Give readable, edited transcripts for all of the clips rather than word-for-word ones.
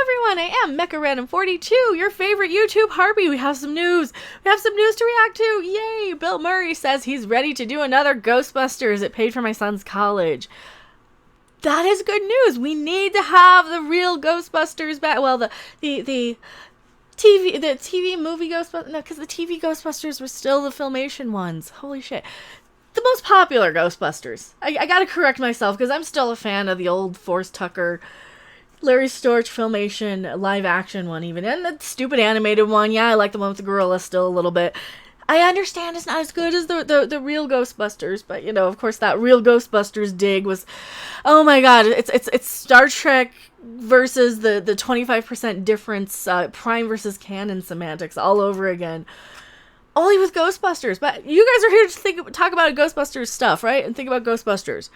everyone, I am Mecha Random 42, your favorite YouTube harpy. We have some news. We have some news to react to. Yay! Bill Murray says he's ready to do another Ghostbusters. It paid for my son's college. That is good news. We need to have the real Ghostbusters back. Well, the TV movie Ghostbusters. No, because the TV Ghostbusters were still the Filmation ones. Holy shit. The most popular Ghostbusters. I gotta correct myself because I'm still a fan of the old Forrest Tucker, Larry Storch Filmation live action one even. And the stupid animated one. Yeah, I like the one with the gorilla still a little bit. I understand it's not as good as the real Ghostbusters, but you know, of course, that real Ghostbusters dig was, oh my god, it's Star Trek versus the 25% difference, Prime versus canon semantics all over again. Only with Ghostbusters, but you guys are here to talk about Ghostbusters stuff, right? And think about Ghostbusters.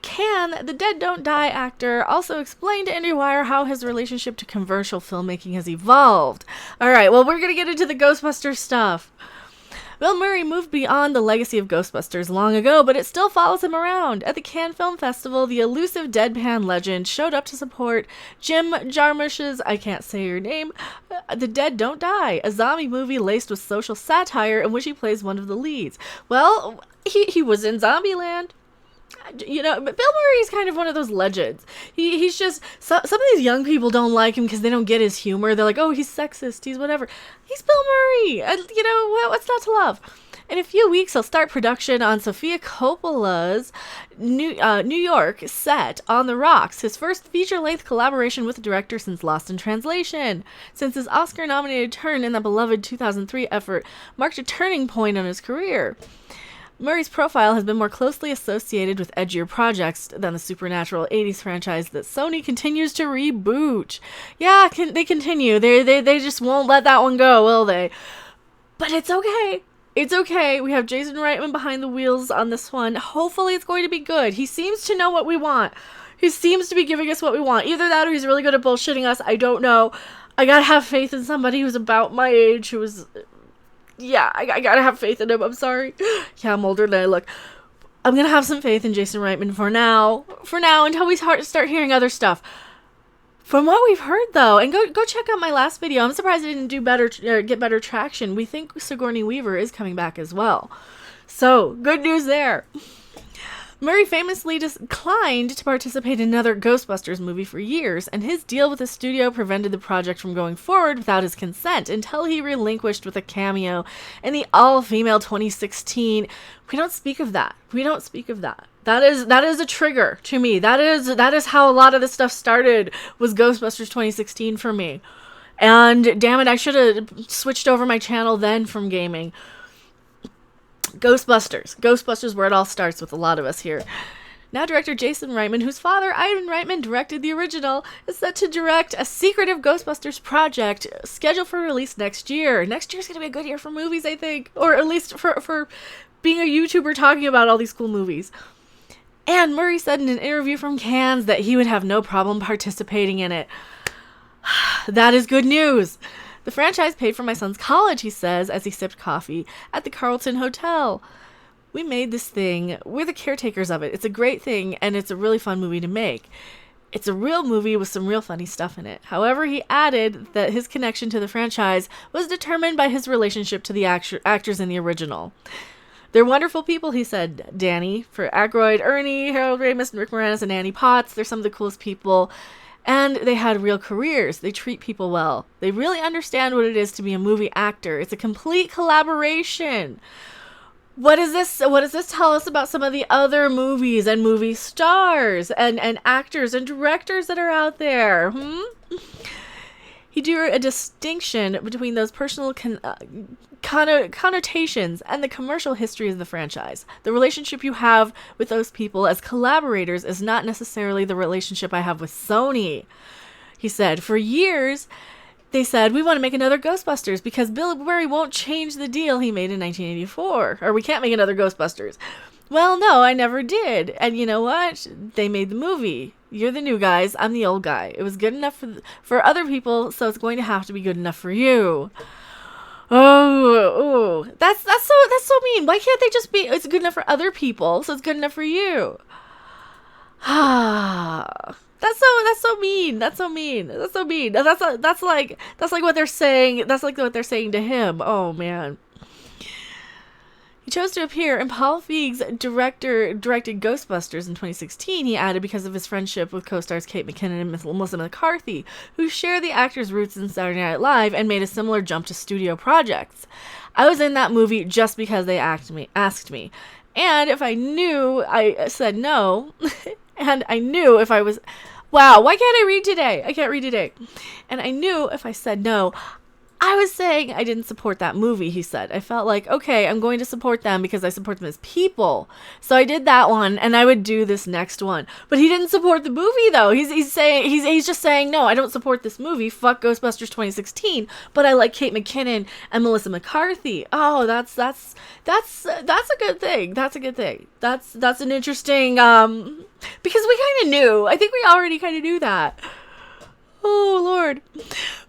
The Dead Don't Die actor, also explained to IndieWire how his relationship to commercial filmmaking has evolved. Alright, well, we're gonna get into the Ghostbusters stuff. Bill Murray moved beyond the legacy of Ghostbusters long ago, but it still follows him around. At the Cannes Film Festival, the elusive deadpan legend showed up to support Jim Jarmusch's, I can't say your name, The Dead Don't Die, a zombie movie laced with social satire in which he plays one of the leads. Well, he was in Zombieland. You know, but Bill Murray is kind of one of those legends. He's just, some of these young people don't like him because they don't get his humor. They're like, oh, he's sexist, he's whatever. He's Bill Murray. You know, what's not to love? In a few weeks, he'll start production on Sofia Coppola's New York set On the Rocks, his first feature-length collaboration with the director since Lost in Translation. Since his Oscar-nominated turn in the beloved 2003 effort marked a turning point on his career. Murray's profile has been more closely associated with edgier projects than the supernatural 80s franchise that Sony continues to reboot. Yeah, they continue. They just won't let that one go, will they? But it's okay. It's okay. We have Jason Reitman behind the wheels on this one. Hopefully it's going to be good. He seems to know what we want. He seems to be giving us what we want. Either that or he's really good at bullshitting us. I don't know. I gotta have faith in somebody who's about my age, who was... Yeah, I gotta have faith in him. I'm sorry. Yeah, I'm older than I look. I'm gonna have some faith in Jason Reitman for now. Until we start hearing other stuff. From what we've heard, though, and go check out my last video. I'm surprised it didn't do better, get better traction. We think Sigourney Weaver is coming back as well. So, good news there. Murray famously declined to participate in another Ghostbusters movie for years, and his deal with the studio prevented the project from going forward without his consent until he relinquished with a cameo in the all-female 2016. We don't speak of that. That is a trigger to me. That is how a lot of this stuff started, was Ghostbusters 2016 for me. And damn it, I should have switched over my channel then from gaming. Ghostbusters, where it all starts with a lot of us here. Now director Jason Reitman, whose father, Ivan Reitman, directed the original, is set to direct a secretive Ghostbusters project scheduled for release next year. Next year's going to be a good year for movies, I think. Or at least for being a YouTuber talking about all these cool movies. And Murray said in an interview from Cannes that he would have no problem participating in it. That is good news. The franchise paid for my son's college, he says, as he sipped coffee at the Carlton Hotel. We made this thing. We're the caretakers of it. It's a great thing, and it's a really fun movie to make. It's a real movie with some real funny stuff in it. However, he added that his connection to the franchise was determined by his relationship to the actors in the original. They're wonderful people, he said. Danny, for Aykroyd, Ernie, Harold Ramis, and Rick Moranis, and Annie Potts. They're some of the coolest people. And they had real careers. They treat people well. They really understand what it is to be a movie actor. It's a complete collaboration. What does this tell us about some of the other movies and movie stars and actors and directors that are out there? He drew a distinction between those personal connotations and the commercial history of the franchise. The relationship you have with those people as collaborators is not necessarily the relationship I have with Sony. He said, for years, they said, we want to make another Ghostbusters because Bill Murray won't change the deal he made in 1984. Or we can't make another Ghostbusters. Well, no, I never did. And you know what? They made the movie. You're the new guys. I'm the old guy. It was good enough for other people, so it's going to have to be good enough for you. Oh, that's so mean. Why can't they just be, it's good enough for other people, so it's good enough for you? That's That's so mean. That's so mean. That's so mean. That's like what they're saying. That's like what they're saying to him. Oh man. He chose to appear in Paul Feig's directed Ghostbusters in 2016. He added because of his friendship with co-stars Kate McKinnon and Melissa McCarthy, who share the actor's roots in Saturday Night Live and made a similar jump to studio projects. I was in that movie just because they asked me. And if I knew, I said no. And I knew if I was... Wow, why can't I read today? I can't read today. And I knew if I said no, I was saying I didn't support that movie, he said. I felt like, okay, I'm going to support them because I support them as people. So I did that one, and I would do this next one. But he didn't support the movie, though. He's just saying, no, I don't support this movie. Fuck Ghostbusters 2016. But I like Kate McKinnon and Melissa McCarthy. Oh, that's a good thing. That's a good thing. That's an interesting, because we kind of knew. I think we already kind of knew that. Oh, Lord.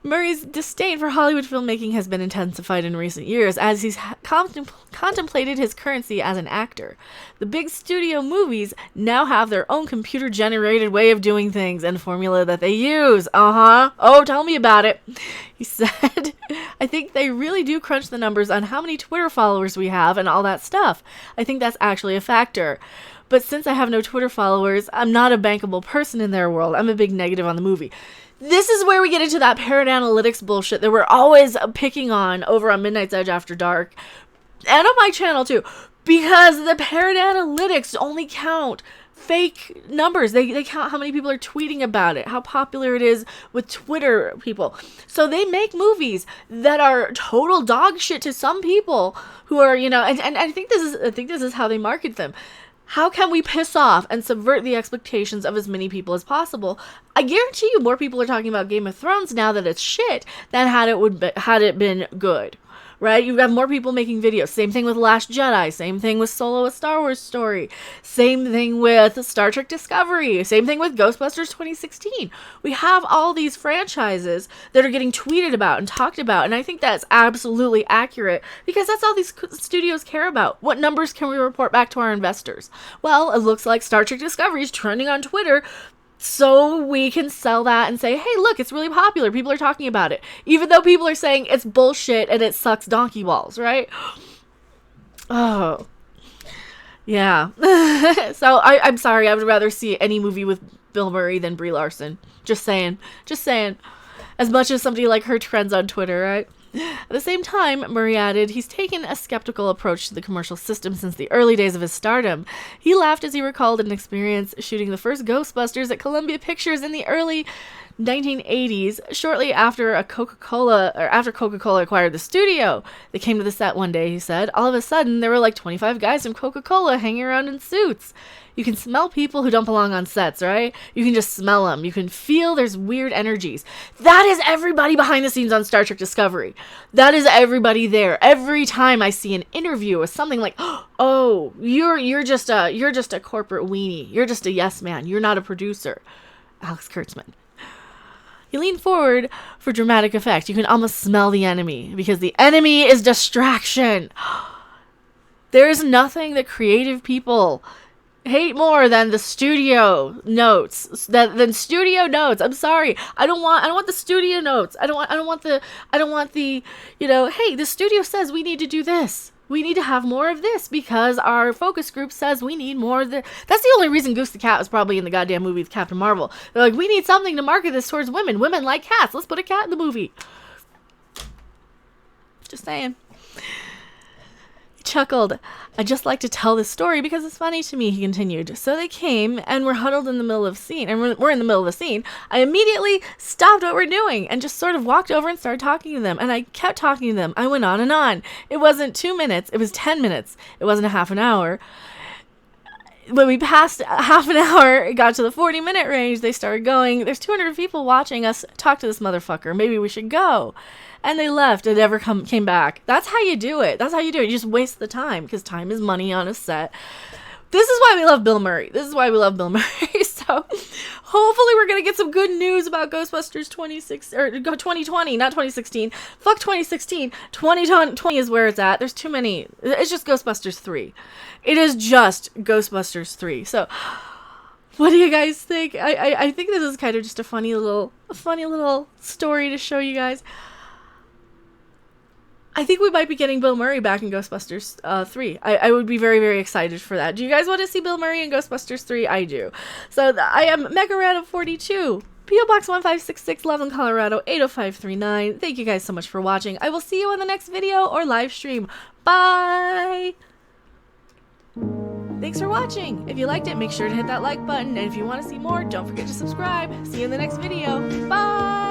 Murray's disdain for Hollywood filmmaking has been intensified in recent years as he's contemplated his currency as an actor. The big studio movies now have their own computer-generated way of doing things and formula that they use. Oh, tell me about it. He said, I think they really do crunch the numbers on how many Twitter followers we have and all that stuff. I think that's actually a factor. But since I have no Twitter followers, I'm not a bankable person in their world. I'm a big negative on the movie. This is where we get into that parent analytics bullshit that we're always picking on over on Midnight's Edge After Dark. And on my channel too. Because the parent analytics only count fake numbers. They count how many people are tweeting about it, how popular it is with Twitter people. So they make movies that are total dog shit to some people who are, and I think this is how they market them. How can we piss off and subvert the expectations of as many people as possible? I guarantee you more people are talking about Game of Thrones now that it's shit than had it been good. Right? You have more people making videos. Same thing with Last Jedi. Same thing with Solo: A Star Wars Story. Same thing with Star Trek Discovery. Same thing with Ghostbusters 2016. We have all these franchises that are getting tweeted about and talked about, and I think that's absolutely accurate because that's all these studios care about. What numbers can we report back to our investors? Well, it looks like Star Trek Discovery is trending on Twitter, so we can sell that and say, hey, look, it's really popular. People are talking about it. Even though people are saying it's bullshit and it sucks donkey balls, right? Oh. Yeah. So I'm sorry. I would rather see any movie with Bill Murray than Brie Larson. Just saying. As much as somebody like her trends on Twitter, right? At the same time, Murray added, he's taken a skeptical approach to the commercial system since the early days of his stardom. He laughed as he recalled an experience shooting the first Ghostbusters at Columbia Pictures in the early 1980s, shortly after Coca-Cola acquired the studio. They came to the set one day, he said. All of a sudden, there were like 25 guys from Coca-Cola hanging around in suits. You can smell people who don't belong on sets, right? You can just smell them. You can feel there's weird energies. That is everybody behind the scenes on Star Trek Discovery. That is everybody there. Every time I see an interview with something like, oh, you're just a corporate weenie. You're just a yes man. You're not a producer. Alex Kurtzman. He leaned forward for dramatic effect. You can almost smell the enemy because the enemy is distraction. There is nothing that creative people hate more than the studio notes. Than studio notes. I'm sorry. I don't want the studio notes. I don't want the hey, the studio says we need to do this. We need to have more of this because our focus group says we need more of this. That's the only reason Goose the Cat was probably in the goddamn movie with Captain Marvel. They're like, we need something to market this towards women. Women like cats. Let's put a cat in the movie. Just saying. Chuckled. I'd just like to tell this story because it's funny to me, he continued. So they came and we're huddled in the middle of a scene, and we're in the middle of a scene. I immediately stopped what we're doing and just sort of walked over and started talking to them, and I kept talking to them. I went on and on. It wasn't 2 minutes, it was 10 minutes. It wasn't a half an hour. When we passed half an hour, it got to the 40-minute range, they started going, there's 200 people watching us talk to this motherfucker. Maybe we should go. And they left and never came back. That's how you do it. You just waste the time because time is money on a set. This is why we love Bill Murray. So hopefully we're going to get some good news about Ghostbusters 2020, not 2016. Fuck 2016. 2020 is where it's at. There's too many. It's just Ghostbusters 3. It is just Ghostbusters 3. So What do you guys think? I think this is kind of just a funny little story to show you guys. I think we might be getting Bill Murray back in Ghostbusters 3. I would be very, very excited for that. Do you guys want to see Bill Murray in Ghostbusters 3? I do. So I am Mecha42. P.O. Box 1566, Loveland, Colorado, 80539. Thank you guys so much for watching. I will see you in the next video or live stream. Bye! Thanks for watching. If you liked it, make sure to hit that like button. And if you want to see more, don't forget to subscribe. See you in the next video. Bye!